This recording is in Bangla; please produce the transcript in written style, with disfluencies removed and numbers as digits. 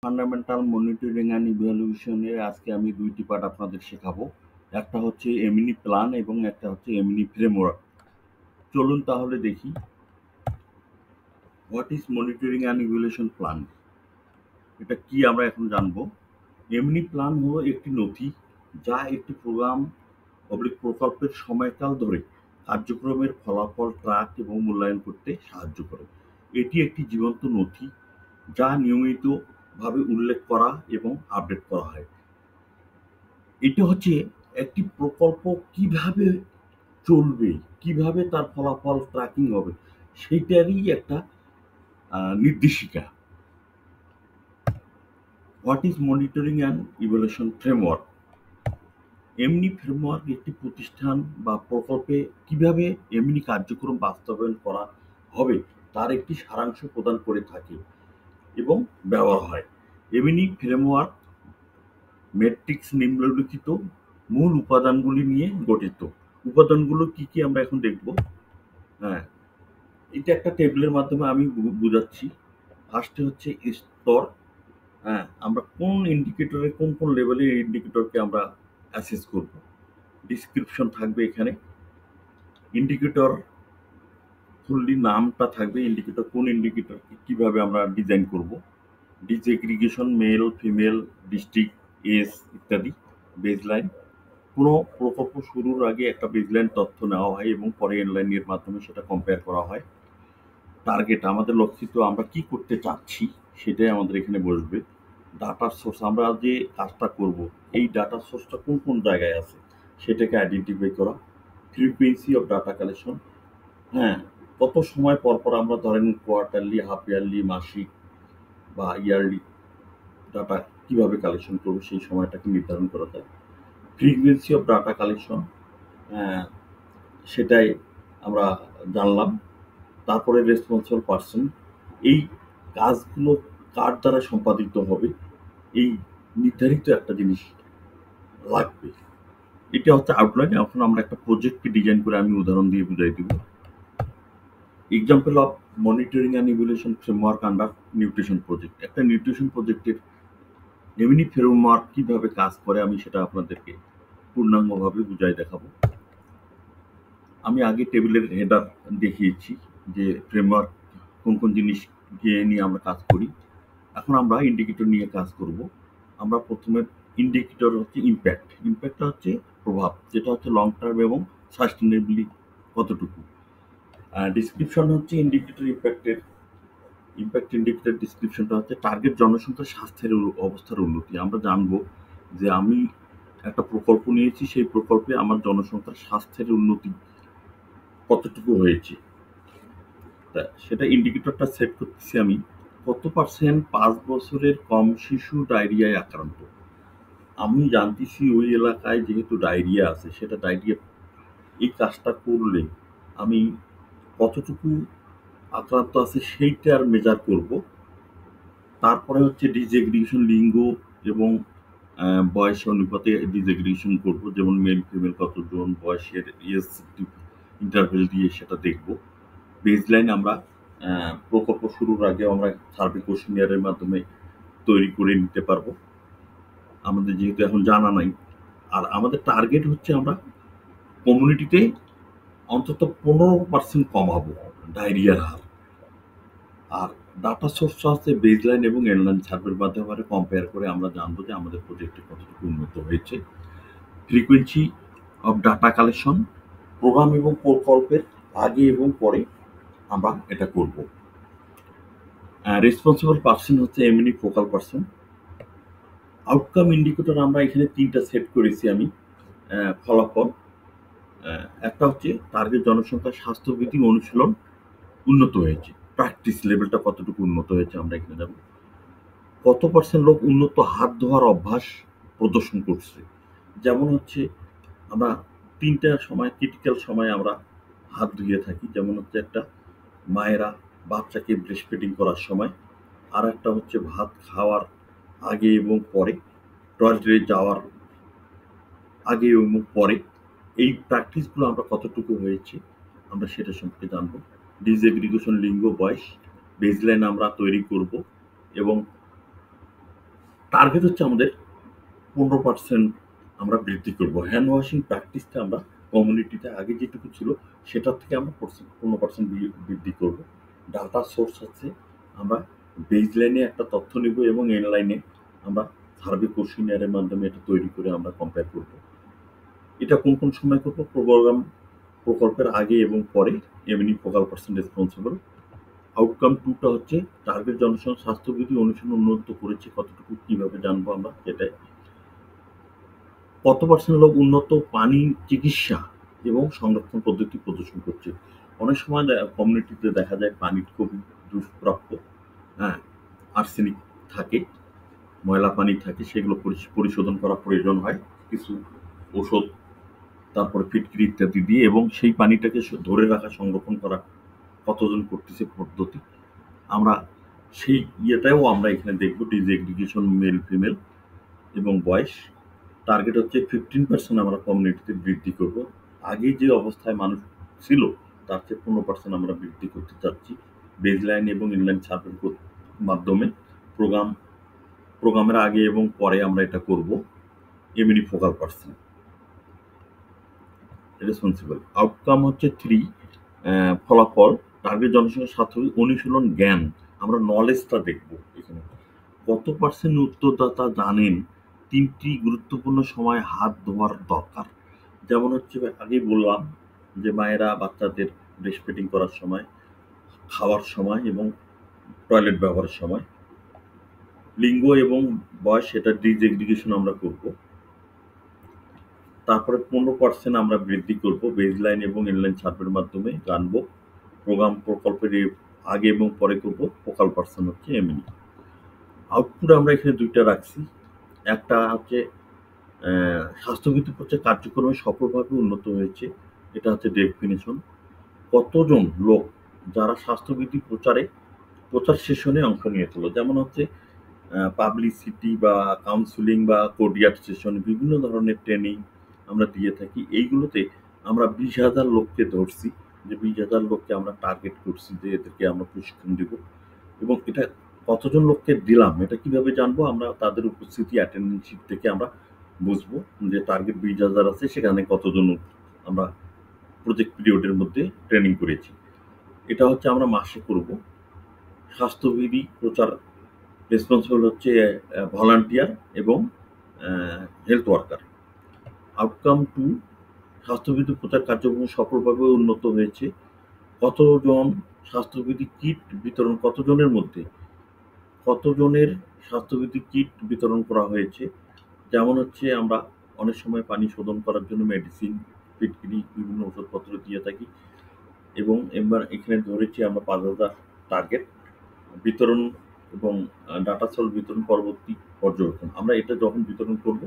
ফান্ডামেন্টাল মনিটরিং অ্যান্ড ইভ্যালুয়েশনের আজকে আমি ২ টি পার্ট আপনাদের শেখাবো। একটা হচ্ছে এমনি প্ল্যান এবং একটা হচ্ছে এমনি ফ্রেমওয়ার্ক। চলুন তাহলে দেখি what is monitoring and evaluation plan. এটা কি আমরা এখন জানবো। এমনি প্ল্যান হলো একটি নথি যা একটি প্রোগ্রাম প্রকল্পের সময়কাল ধরে কার্যক্রমের ফলাফল ট্র্যাক এবং মূল্যায়ন করতে সাহায্য করে। এটি একটি জীবন্ত নথি যা নিয়মিতভাবে উল্লেখ করা এবং আপডেট করা হয়। এটা হচ্ছে একটি প্রকল্প কিভাবে চলবে, কিভাবে তার ফলাফল ট্র্যাকিং হবে সেইটারই একটা নির্দেশিকা। What is monitoring and evaluation framework? এমনি ফ্রেমওয়ার্ক একটি প্রতিষ্ঠান বা প্রকল্পে কিভাবে এমনি কার্যক্রম বাস্তবায়ন করা হবে তার একটি সারাংশ প্রদান করে থাকে এবং ব্যবহার হয়। এমনি ফ্রেমওয়ার্ক মেট্রিক্স নিম্নলিখিত মূল উপাদানগুলি নিয়ে গঠিত। উপাদানগুলো কি কি আমরা এখন দেখব। হ্যাঁ, এটা একটা টেবিলের মাধ্যমে আমি বুঝাচ্ছি। ফার্স্টে হচ্ছে স্তর। হ্যাঁ, আমরা কোন ইন্ডিকেটরে কোন লেভেলের ইন্ডিকেটরকে আমরা অ্যাসেস করব। ডিসক্রিপশন থাকবে এখানে। ইন্ডিকেটর ফুললি নামটা থাকবে, ইন্ডিকেটর কোন ইন্ডিকেটরকে কিভাবে আমরা ডিজাইন করব। ডিসএগ্রিগেশন মেল, ফিমেল, ডিস্ট্রিক্ট, এজ ইত্যাদি। বেজলাইন। কোনো প্রকল্প শুরুর আগে একটা বেজলাইন তথ্য নেওয়া হয় এবং পরে এন্ডলাইনের মাধ্যমে সেটা কম্পেয়ার করা হয়। টার্গেট আমাদের লক্ষিত আমরা কি করতে চাচ্ছি সেটাই আমাদের এখানে বসবে। ডাটার সোর্স আমরা যে কাজটা করব এই ডাটার সোর্সটা কোন জায়গায় আছে সেটাকে আইডেন্টিফাই করা। Frequency of data collection. হ্যাঁ, কত সময় পর পর আমরা ধরেন কোয়ার্টারলি, হাফ ইয়ারলি, মাসিক বা ইয়ারলি ডাটা কিভাবে কালেকশন করবো সেই সময়টাকে নির্ধারণ করা যায়। ফ্রিকুয়েন্সি অফ ডাটা কালেকশন সেটাই আমরা জানলাম। তারপরে রেসপন্সিবল পার্সন, এই কাজগুলো কার দ্বারা সম্পাদিত হবে এই নির্ধারিত একটা জিনিস লাগবে। এটা হচ্ছে আউটলাইন। এখন আমরা একটা প্রজেক্টকে ডিজাইন করে আমি উদাহরণ দিয়ে বুঝাই দিব। Example of monitoring and evaluation framework under nutrition project. একটা নিউট্রিশন প্রজেক্টের এমনি ফ্রেমওয়ার্ক কিভাবে কাজ করে আমি সেটা আপনাদেরকে পূর্ণাঙ্গভাবে বুঝাই দেখাবো। আমি আগে টেবিলের হেডার দেখিয়েছি যে ফ্রেমওয়ার্ক কোন জিনিসকে নিয়ে আমরা কাজ করি। এখন আমরা ইন্ডিকেটর নিয়ে কাজ করব। আমরা প্রথমে ইন্ডিকেটর হচ্ছে ইমপ্যাক্ট। ইমপ্যাক্টটা হচ্ছে প্রভাব, যেটা হচ্ছে লং টার্ম এবং সাস্টেনেবলি কতটুকু। ডিসক্রিপশন হচ্ছে ইন্ডিকেটর ইমপ্যাক্ট ইন্ডিকেটর ডিসক্রিপশনটা হচ্ছে টার্গেট জনসংখ্যার স্বাস্থ্যের অবস্থার উন্নতি। আমরা জানবো যে আমি একটা প্রকল্প নিয়েছি, সেই প্রকল্পে আমার জনসংখ্যার স্বাস্থ্যের উন্নতি কতটুকু হয়েছে তা সেটা ইন্ডিকেটরটা সেট করতেছি আমি। কত পার্সেন্ট 5 বছরের কম শিশু ডায়রিয়ায় আক্রান্ত। আমি জানতেছি ওই এলাকায় যেহেতু ডায়রিয়া আছে, সেটা ডায়রিয়া এই কাজটা করলে আমি কতটুকু আক্রান্ত আছে সেইটার মেজার করব। তারপরে হচ্ছে ডিসএগ্রিগেশন লিঙ্গ এবং বয়স অনুপাতে ডিসএগ্রিগেশন করব, যেমন মেল ফিমেল কতজন, বয়সের এজ ইন্টারভেল দিয়ে সেটা দেখব। বেজলাইন আমরা প্রকল্প শুরুর আগে আমরা সার্ভে কোশ্চেনিয়ারের মাধ্যমে তৈরি করে নিতে পারবো, আমাদের যেহেতু এখন জানা নাই। আর আমাদের টার্গেট হচ্ছে আমরা কমিউনিটিতে অন্তত 15% কমাবো ডায়রিয়ার হার। আর ডাটা সোর্স আছে বেজলাইন এবং এন্ডলাইন সার্ভের মাধ্যমে কম্পেয়ার করে আমরা জানবো যে আমাদের প্রজেক্টে কতটুকু উন্নত হয়েছে। Frequency of data collection, program এবং প্রকল্পের আগে এবং পরে আমরা এটা করব। রেসপন্সিবল পার্সন হচ্ছে এমনি ফোকাল পার্সন। আউটকাম ইন্ডিকেটর আমরা এখানে 3টা সেট করেছি আমি। ফলাফল একটা হচ্ছে টার্গেট জনসংখ্যা, স্বাস্থ্যবিধি অনুশীলন উন্নত হয়েছে। প্র্যাকটিস লেভেলটা কতটুকু উন্নত হয়েছে আমরা এখানে যাব। কত পার্সেন্ট লোক উন্নত হাত ধোয়ার অভ্যাস প্রদর্শন করছে। যেমন হচ্ছে আমরা 3টা সময় ক্রিটিক্যাল সময় আমরা হাত ধুয়ে থাকি। যেমন হচ্ছে একটা মায়েরা বাচ্চাকে ব্রেস্ট ফিডিং করার সময়, আর একটা হচ্ছে ভাত খাওয়ার আগে এবং পরে, টয়লেটে যাওয়ার আগে এবং পরে। এই প্র্যাকটিসগুলো আমরা কতটুকু হয়েছে আমরা সেটা সম্পর্কে জানবো। ডিসএগ্রিগেশন লিঙ্গ বয়স বেজলাইন আমরা তৈরি করব এবং টার্গেট হচ্ছে আমাদের 15% আমরা বৃদ্ধি করব। হ্যান্ড ওয়াশিং প্র্যাকটিসটা আমরা কমিউনিটিতে আগে যেটুকু ছিল সেটার থেকে আমরা 15% বৃদ্ধি করব। ডাটা সোর্স হচ্ছে আমরা বেজ লাইনে একটা তথ্য নিব এবং এন্ড লাইনে আমরা সার্ভে কোশ্চেনিয়ারের মাধ্যমে এটা তৈরি করে আমরা কম্পেয়ার করব। এটা কোন কোন সময় করব? প্রকল্পের আগে এবং পরে, এমনি ফোকাল পার্সন রেসপন্সিবল। আউটকাম 2 টা হচ্ছে টার্গেট জনসংখ্যা স্বাস্থ্যবিধি অনুসরণ উন্নত করেছে কতটুকু কিভাবে জানবো আমরা সেটাই। কত পার্সেন্ট লোক উন্নত পানি, চিকিৎসা এবং সংরক্ষণ পদ্ধতি প্রদর্শন করছে। অনেক সময় কমিউনিটিতে দেখা যায় পানি খুবই দুষ্প্রাপ্য, হ্যাঁ, আর্সেনিক থাকে, ময়লা পানি থাকে, সেগুলো পরিশোধন করা প্রয়োজন হয় কিছু ওষুধ, তারপরে ফিটকিরি ইত্যাদি দিয়ে, এবং সেই পানিটাকে ধরে রাখা, সংরক্ষণ করা কতজন করতেছে পদ্ধতি। আমরা সেই ইয়েটাও আমরা এখানে দেখব, ডিসএগ্রিগেশন মেল ফিমেল এবং বয়স। টার্গেট হচ্ছে 15% আমরা কমিউনিটিতে বৃদ্ধি করব। আগে যে অবস্থায় মানুষ ছিল তার চেয়ে 15% আমরা বৃদ্ধি করতে চাচ্ছি বেজলাইন এবং ইনলাইন সার্ভের মাধ্যমে। প্রোগ্রামের আগে এবং পরে আমরা এটা করব। এমনি ফোকাল পার্সন রেসপন্সিবল। আউটকাম হচ্ছে 3, ফলাফল টার্গেট জনসংখ্যার সাথে অনুশীলন জ্ঞান, আমরা নলেজটা দেখব এখানে। কত পার্সেন্ট উত্তরদাতা জানেন 3টি গুরুত্বপূর্ণ সময় হাত ধোয়ার দরকার? যেমন হচ্ছে আগেই বললাম যে মায়েরা বাচ্চাদের ব্রেস্ট ফিডিং করার সময়, খাওয়ার সময় এবং টয়লেট ব্যবহারের সময়। লিঙ্গ এবং বয়স, এটা ডিসএগ্রিগেশন আমরা করব। তারপরে 15% আমরা বৃদ্ধি করব বেজলাইন এবং ইনলাইন সার্ভের মাধ্যমে জানবো। প্রকল্পের আগে এবং পরে করব। ফোকাল পার্সন হচ্ছে এমনি। আউটপুট আমরা এখানে 2টা রাখছি। একটা হচ্ছে স্বাস্থ্যবিধি প্রচার কার্যক্রমে সফলভাবে উন্নত হয়েছে, এটা হচ্ছে ডেফিনিশন। কতজন লোক যারা স্বাস্থ্যবিধি প্রচার সেশনে অংশ নিয়েছিল, যেমন হচ্ছে পাবলিসিটি বা কাউন্সিলিং বা কোডিয়ার সেশন, বিভিন্ন ধরনের ট্রেনিং আমরা দিয়ে থাকি। এইগুলোতে আমরা 20,000 লোককে ধরছি, যে 20,000 লোককে আমরা টার্গেট করছি যে এদেরকে আমরা প্রশিক্ষণ দিব। এবং এটা কতজন লোককে দিলাম এটা কিভাবে জানবো? আমরা তাদের উপস্থিতি অ্যাটেন্ডেন্স শিট থেকে আমরা বুঝবো যে টার্গেট 20,000 আছে, সেখানে কতজন আমরা প্রজেক্ট পিরিয়ডের মধ্যে ট্রেনিং করেছি। এটা হচ্ছে আমরা মাসে করব। স্বাস্থ্যবিধি প্রচার রেসপন্সিবল হচ্ছে ভলান্টিয়ার এবং হেলথ ওয়ার্কার। আউটকাম 2, স্বাস্থ্যবিধি প্রচার কার্যক্রম সফলভাবে উন্নত হয়েছে। কতজন স্বাস্থ্যবিধি কিট বিতরণ, কতজনের মধ্যে কতজনের স্বাস্থ্যবিধি কিট বিতরণ করা হয়েছে? যেমন হচ্ছে আমরা অনেক সময় পানি শোধন করার জন্য মেডিসিন, ফিটকিরি, বিভিন্ন ওষুধপত্র দিয়ে থাকি। এবং এবার এখানে ধরেছি আমরা 5,000 টার্গেট বিতরণ এবং ডাটা সল বিতরণ পরবর্তী পর্যবেক্ষণ। আমরা এটা যখন বিতরণ করব